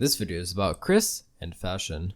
This video is about Chris and fashion.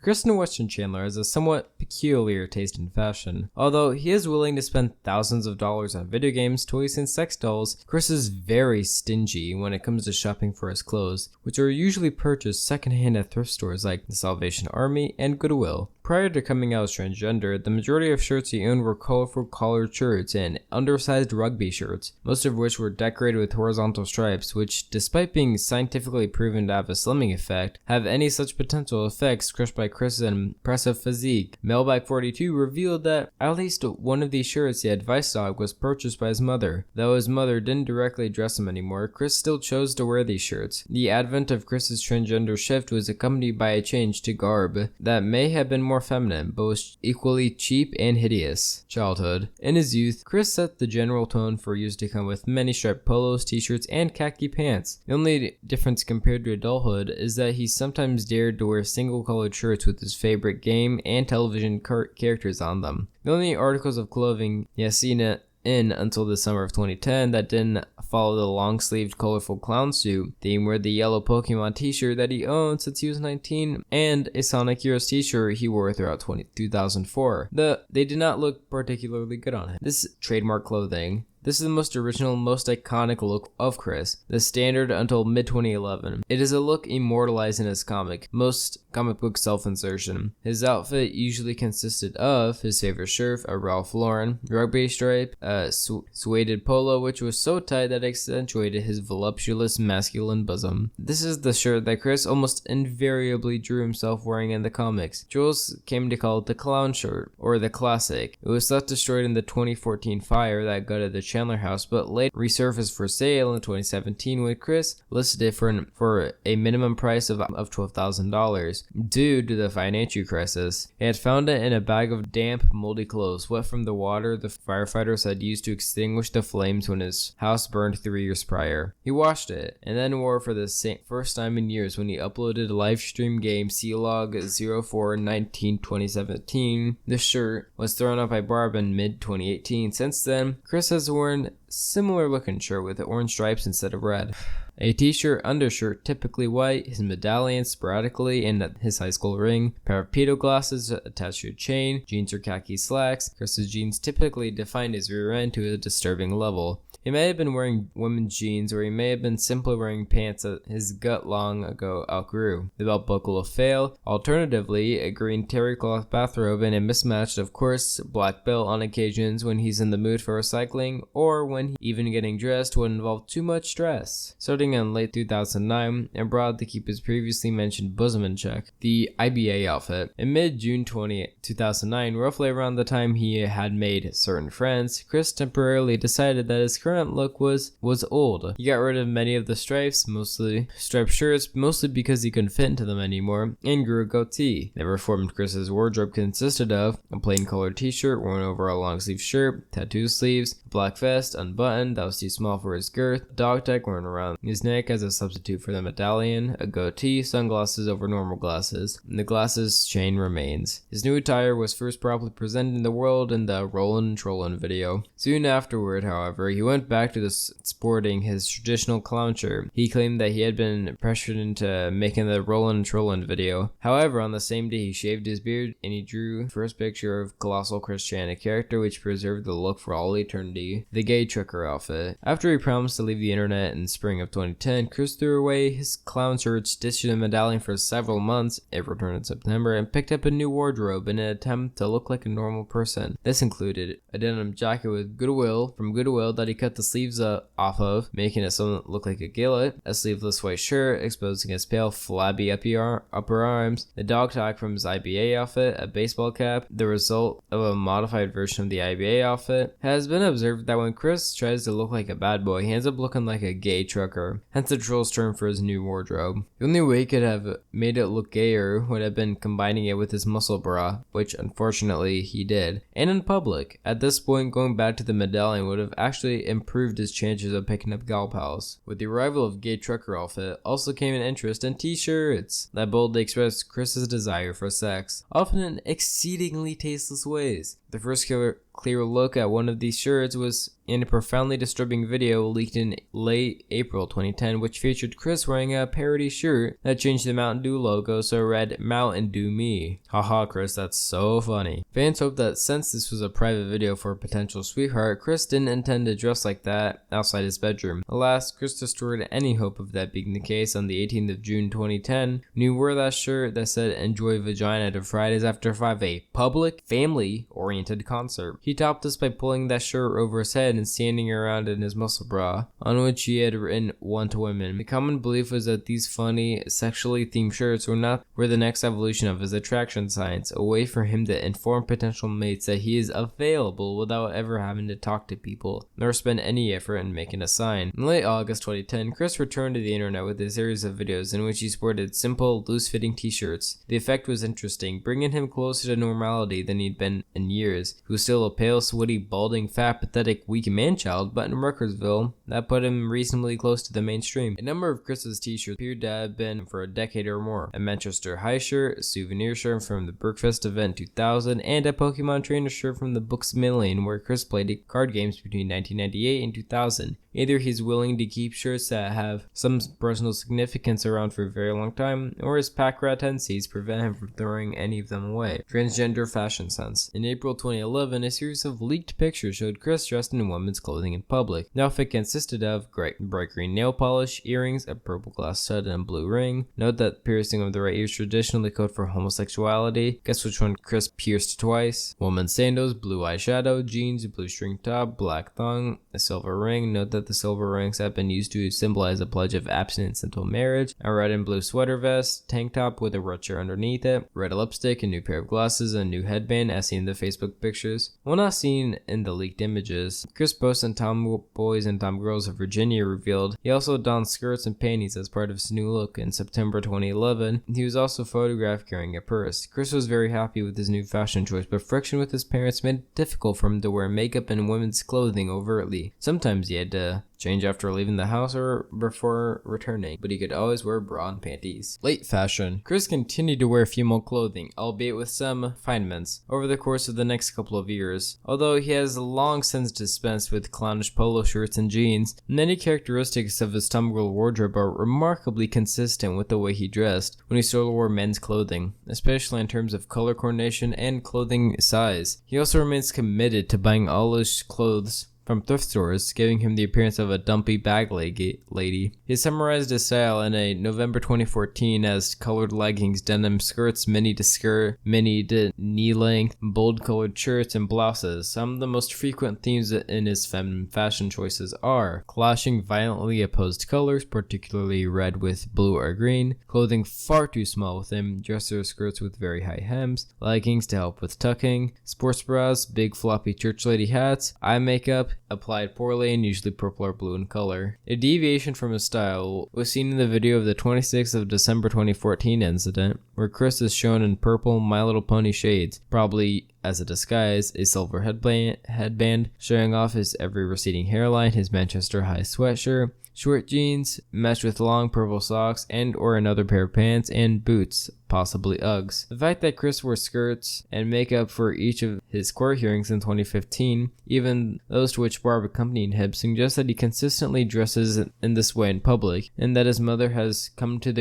Kristen Weston Chandler has a somewhat peculiar taste in fashion. Although he is willing to spend thousands of dollars on video games, toys, and sex dolls, Chris is very stingy when it comes to shopping for his clothes, which are usually purchased secondhand at thrift stores like the Salvation Army and Goodwill. Prior to coming out as transgender, the majority of shirts he owned were colorful collared shirts and undersized rugby shirts, most of which were decorated with horizontal stripes, which, despite being scientifically proven to have a slimming effect, have any such potential effects crushed by Chris's impressive physique. Mailbag42 revealed that at least one of these shirts he had Vice Dog was purchased by his mother. Though his mother didn't directly dress him anymore, Chris still chose to wear these shirts. The advent of Chris's transgender shift was accompanied by a change to garb that may have been more feminine, but was equally cheap and hideous. Childhood. In his youth, Chris set the general tone for years to come with many striped polos, t-shirts, and khaki pants. The only difference compared to adulthood is that he sometimes dared to wear single-colored shirts with his favorite game and television characters on them. The only articles of clothing he has seen in until the summer of 2010 that didn't follow the long-sleeved colorful clown suit theme were the yellow Pokemon t-shirt that he owned since he was 19 and a Sonic Heroes t-shirt he wore throughout 2004. They did not look particularly good on him. This trademark clothing. This is the most original, most iconic look of Chris, the standard until mid-2011. It is a look immortalized in his most comic book self-insertion. His outfit usually consisted of his favorite shirt, a Ralph Lauren rugby stripe, a suede polo which was so tight that it accentuated his voluptuous masculine bosom. This is the shirt that Chris almost invariably drew himself wearing in the comics. Jules came to call it the clown shirt, or the classic. It was thought destroyed in the 2014 fire that gutted the Chandler house, but later resurfaced for sale in 2017 when Chris listed it for a minimum price of $12,000 due to the financial crisis. He had found it in a bag of damp, moldy clothes, wet from the water the firefighters had used to extinguish the flames when his house burned 3 years prior. He washed it and then wore it for the first time in years when he uploaded a live stream game C-Log 04/19/2017. The shirt was thrown up by Barb in mid-2018. Since then, Chris has worn similar looking shirt with orange stripes instead of red. A t-shirt, undershirt, typically white, his medallion sporadically in his high school ring, pair of pedo glasses attached to a chain, jeans or khaki slacks. Chris's jeans typically defined his rear end to a disturbing level. He may have been wearing women's jeans, or he may have been simply wearing pants that his gut long ago outgrew. The belt buckle will fail. Alternatively, a green terry cloth bathrobe and a mismatched, of course, black belt on occasions when he's in the mood for recycling, or when even getting dressed would involve too much stress. Starting in late 2009, and brought to keep his previously mentioned bosom in check. The IBA outfit. In mid-June 2009, roughly around the time he had made certain friends, Chris temporarily decided that his current look was old. He got rid of many of the stripes, mostly striped shirts, mostly because he couldn't fit into them anymore, and grew a goatee. The reformed Chris's wardrobe consisted of a plain colored t-shirt worn over a long sleeve shirt, tattoo sleeves, a black vest unbuttoned that was too small for his girth, a dog tag worn around his neck as a substitute for the medallion, a goatee, sunglasses over normal glasses, and the glasses chain remains. His new attire was first properly presented in the world in the Rollin' Trollin' video. Soon afterward, however, he went back to sporting his traditional clown shirt. He claimed that he had been pressured into making the Rollin' Trollin' video. However, on the same day he shaved his beard and he drew the first picture of Colossal Chris Chan, a character which preserved the look for all eternity, the gay trucker outfit. After he promised to leave the internet in spring of 2010, Chris threw away his clown shirt, stitched a medallion for several months, it returned in September, and picked up a new wardrobe in an attempt to look like a normal person. This included a denim jacket from Goodwill that he cut the sleeves off of, making it look like a gillet, a sleeveless white shirt exposing his pale, flabby upper arms, a dog tag from his IBA outfit, a baseball cap, the result of a modified version of the IBA outfit. It has been observed that when Chris tries to look like a bad boy, he ends up looking like a gay trucker, hence the troll's term for his new wardrobe. The only way he could have made it look gayer would have been combining it with his muscle bra, which unfortunately he did, and in public. At this point, going back to the medallion would have actually improved his chances of picking up gal pals. With the arrival of gay trucker outfit also came an interest in t-shirts that boldly expressed Chris's desire for sex, often in exceedingly tasteless ways. The first clear look at one of these shirts was and a profoundly disturbing video leaked in late April 2010, which featured Chris wearing a parody shirt that changed the Mountain Dew logo so it read "Mountain Dew Me." Haha, Chris, that's so funny. Fans hope that since this was a private video for a potential sweetheart, Chris didn't intend to dress like that outside his bedroom. Alas, Chris destroyed any hope of that being the case on the 18th of June 2010 when he wore that shirt that said "Enjoy Vagina" to Fridays After 5, a public, family-oriented concert. He topped this by pulling that shirt over his head and standing around in his muscle bra, on which he had written "Want Women." The common belief was that these funny, sexually themed shirts were the next evolution of his attraction science, a way for him to inform potential mates that he is available without ever having to talk to people, nor spend any effort in making a sign. In late August 2010, Chris returned to the internet with a series of videos in which he sported simple, loose-fitting t-shirts. The effect was interesting, bringing him closer to normality than he'd been in years. He was still a pale, sweaty, balding, fat, pathetic, weak man-child, but in Ruckersville, that put him reasonably close to the mainstream. A number of Chris's t-shirts appeared to have been for a decade or more. A Manchester High shirt, a souvenir shirt from the Bergfest event 2000, and a Pokemon trainer shirt from the Books Million, where Chris played card games between 1998 and 2000. Either he's willing to keep shirts that have some personal significance around for a very long time, or his pack rat tendencies prevent him from throwing any of them away. Transgender fashion sense. In April 2011, a series of leaked pictures showed Chris dressed in women's clothing in public. The outfit consisted of bright green nail polish, earrings, a purple glass stud, and a blue ring. Note that piercing of the right ear is traditionally code for homosexuality. Guess which one Chris pierced twice? Woman's sandals, blue eyeshadow, jeans, blue string top, black thong, a silver ring. Note that the silver rings have been used to symbolize a pledge of abstinence until marriage. A red and blue sweater vest, tank top with a red shirt underneath it, red lipstick, a new pair of glasses, and a new headband as seen in the Facebook pictures. While not seen in the leaked images, Chris Post and Tomboys and Tomgirls of Virginia revealed he also donned skirts and panties as part of his new look. In September 2011, he was also photographed carrying a purse. Chris was very happy with his new fashion choice, but friction with his parents made it difficult for him to wear makeup and women's clothing overtly. Sometimes he had to change after leaving the house or before returning, but he could always wear bra and panties. Late fashion. Chris continued to wear female clothing, albeit with some refinements, over the course of the next couple of years. Although he has long since dispensed with clownish polo shirts and jeans, many characteristics of his Tumblr wardrobe are remarkably consistent with the way he dressed when he still wore men's clothing, especially in terms of color coordination and clothing size. He also remains committed to buying all his clothes from thrift stores, giving him the appearance of a dumpy bag lady. He summarized his style in a November 2014 as colored leggings, denim skirts, mini to knee length, bold colored shirts, and blouses. Some of the most frequent themes in his feminine fashion choices are clashing violently opposed colors, particularly red with blue or green, clothing far too small with him, dresser skirts with very high hems, leggings to help with tucking, sports bras, big floppy church lady hats, eye makeup, applied poorly and usually purple or blue in color. A deviation from his style was seen in the video of the 26th of December 2014 incident, where Chris is shown in purple My Little Pony shades, probably as a disguise, a silver headband showing off his ever receding hairline, his Manchester High sweatshirt, short jeans matched with long purple socks and or another pair of pants, and boots, possibly Uggs. The fact that Chris wore skirts and makeup for each of his court hearings in 2015, even those to which Barb accompanied him, suggests that he consistently dresses in this way in public, and that his mother has come to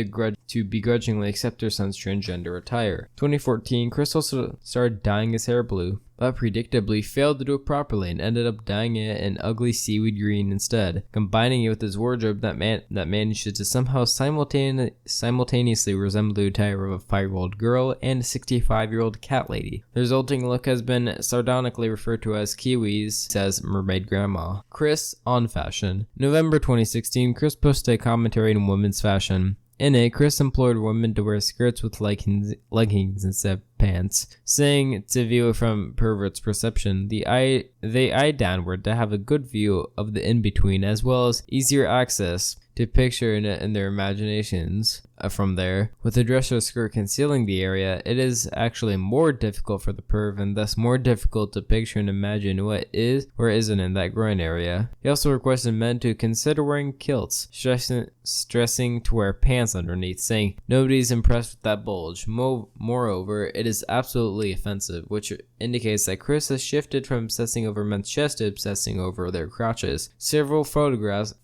begrudgingly accept her son's transgender attire. 2014, Chris also started dyeing his hair blue, but predictably failed to do it properly and ended up dyeing it an ugly seaweed green instead, combining it with his wardrobe that managed to somehow simultaneously resemble the attire of a 5-year-old girl and a 65-year-old cat lady. The resulting look has been sardonically referred to as Kiwi's, says Mermaid Grandma. Chris on fashion. November 2016, Chris posted a commentary on women's fashion. In it, Chris implored women to wear skirts with leggings instead of pants, saying to view it from perverts' perception, they eye downward to have a good view of the in-between, as well as easier access to picture in their imaginations. From there, with the dress or skirt concealing the area, it is actually more difficult for the perv and thus more difficult to picture and imagine what is or isn't in that groin area. He also requested men to consider wearing kilts, stressing to wear pants underneath, saying nobody's impressed with that bulge. Moreover, it it is absolutely offensive, which indicates that Chris has shifted from obsessing over men's chests to obsessing over their crotches. Several photographs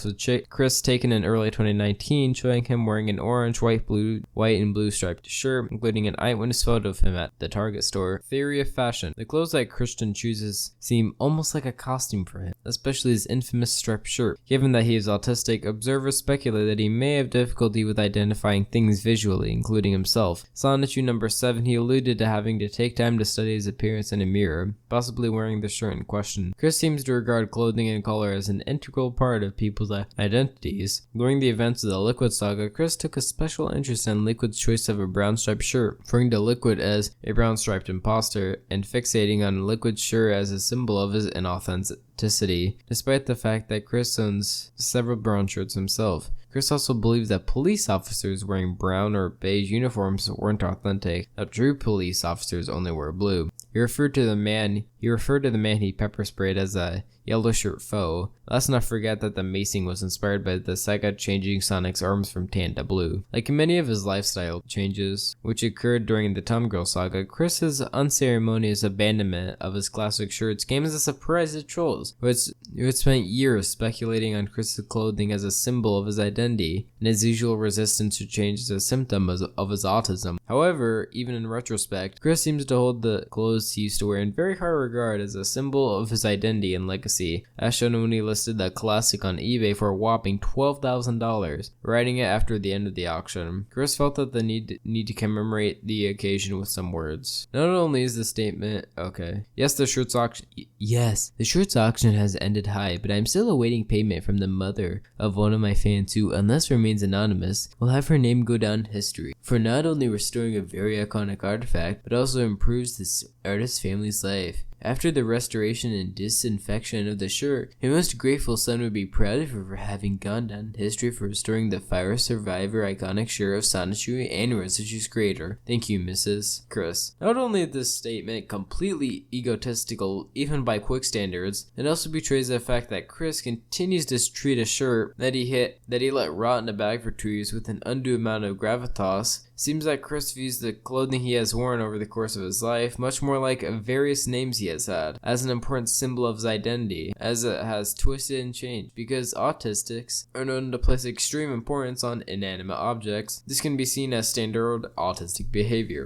of Chris taken in early 2019 showing him wearing an orange, white, and blue striped shirt, including an eyewitness photo of him at the Target store. Theory of fashion. The clothes that Christian chooses seem almost like a costume for him, especially his infamous striped shirt. Given that he is autistic, observers speculate that he may have difficulty with identifying things visually, including himself. On issue number 7, he alluded to having to take time to study his appearance in a mirror, possibly wearing the shirt in question. Chris seems to regard clothing and color as an integral part of people's identities. During the events of the Liquid saga, Chris took a special interest in Liquid's choice of a brown striped shirt, referring to Liquid as a brown striped imposter, and fixating on Liquid's shirt as a symbol of his inauthenticity, despite the fact that Chris owns several brown shirts himself. Chris also believes that police officers wearing brown or beige uniforms weren't authentic, that true police officers only wear blue. He referred to the man he pepper sprayed as a yellow shirt foe. Let's not forget that the macing was inspired by the saga changing Sonic's arms from tan to blue. Like many of his lifestyle changes, which occurred during the Tom Girl saga, Chris's unceremonious abandonment of his classic shirts came as a surprise to trolls, who had spent years speculating on Chris's clothing as a symbol of his identity, and his usual resistance to change as a symptom of his autism. However, even in retrospect, Chris seems to hold the clothes he used to wear in very high regard as a symbol of his identity and legacy, as shown when he listed the classic on eBay for a whopping $12,000, writing it after the end of the auction. Chris felt that the need to commemorate the occasion with some words. Not only is the statement, the shirts auction has ended high, but I'm still awaiting payment from the mother of one of my fans who, unless remains anonymous, will have her name go down in history for not only restoring a very iconic artifact, but also improves this artist's family's life. After the restoration and disinfection of the shirt, a most grateful son would be proud of her for having gone down in history for restoring the fire survivor iconic shirt of Sonichu and Residue creator. Thank you, Mrs. Chris. Not only is this statement completely egotistical, even by quick standards, it also betrays the fact that Chris continues to treat a shirt that he let rot in a bag for 2 years with an undue amount of gravitas. Seems that Chris views the clothing he has worn over the course of his life much more like various names he has had, as an important symbol of his identity, as it has twisted and changed. Because autistics are known to place extreme importance on inanimate objects, this can be seen as standard autistic behavior.